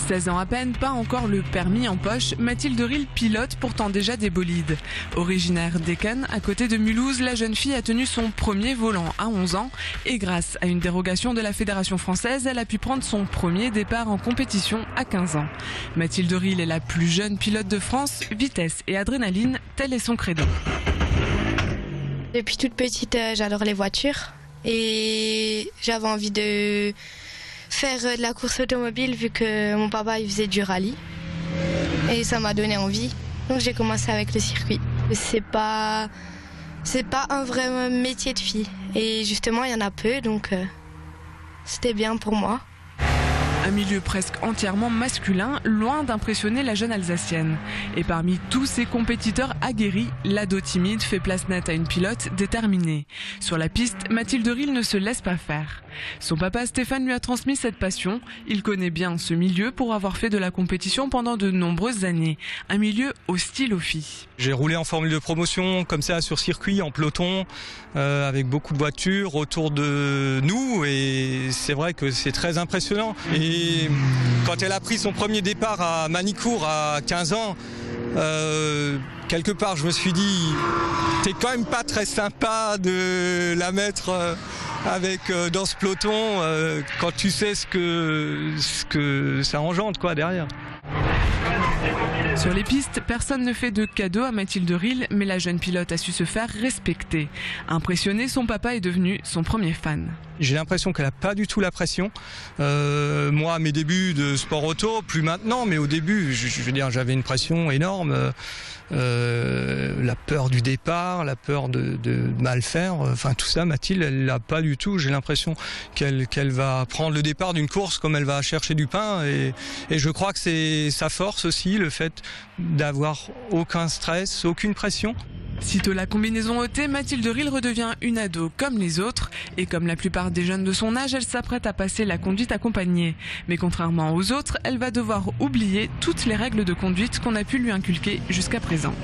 16 ans à peine, pas encore le permis en poche, Mathilde Ril pilote pourtant déjà des bolides. Originaire d'Eken, à côté de Mulhouse, la jeune fille a tenu son premier volant à 11 ans et grâce à une dérogation de la Fédération française, elle a pu prendre son premier départ en compétition à 15 ans. Mathilde Ril est la plus jeune pilote de France, vitesse et adrénaline, tel est son credo. Depuis toute petite, j'adore les voitures et j'avais envie de faire de la course automobile vu que mon papa il faisait du rallye et ça m'a donné envie. Donc j'ai commencé avec le circuit. C'est pas un vrai métier de fille et justement il y en a peu donc c'était bien pour moi. Un milieu presque entièrement masculin, loin d'impressionner la jeune Alsacienne. Et parmi tous ses compétiteurs aguerris, l'ado timide fait place nette à une pilote déterminée. Sur la piste, Mathilde Ril ne se laisse pas faire. Son papa Stéphane lui a transmis cette passion. Il connaît bien ce milieu pour avoir fait de la compétition pendant de nombreuses années. Un milieu hostile aux filles. J'ai roulé en formule de promotion comme ça sur circuit, en peloton, avec beaucoup de voitures autour de nous et c'est vrai que c'est très impressionnant. Et quand elle a pris son premier départ à Manicourt à 15 ans, quelque part je me suis dit t'es quand même pas très sympa de la mettre dans ce peloton quand tu sais ce que ça engendre quoi derrière. Sur les pistes, personne ne fait de cadeau à Mathilde Ril, mais la jeune pilote a su se faire respecter. Impressionné, son papa est devenu son premier fan. J'ai l'impression qu'elle n'a pas du tout la pression. Moi, à mes débuts de sport auto, plus maintenant, mais au début, je veux dire, j'avais une pression énorme. La peur du départ, la peur de mal faire, enfin tout ça, Mathilde, elle l'a pas du tout. J'ai l'impression qu'elle va prendre le départ d'une course comme elle va chercher du pain. Et je crois que c'est sa force aussi, le fait d'avoir aucun stress, aucune pression. Sitôt la combinaison ôtée, Mathilde Ril redevient une ado comme les autres. Et comme la plupart des jeunes de son âge, elle s'apprête à passer la conduite accompagnée. Mais contrairement aux autres, elle va devoir oublier toutes les règles de conduite qu'on a pu lui inculquer jusqu'à présent.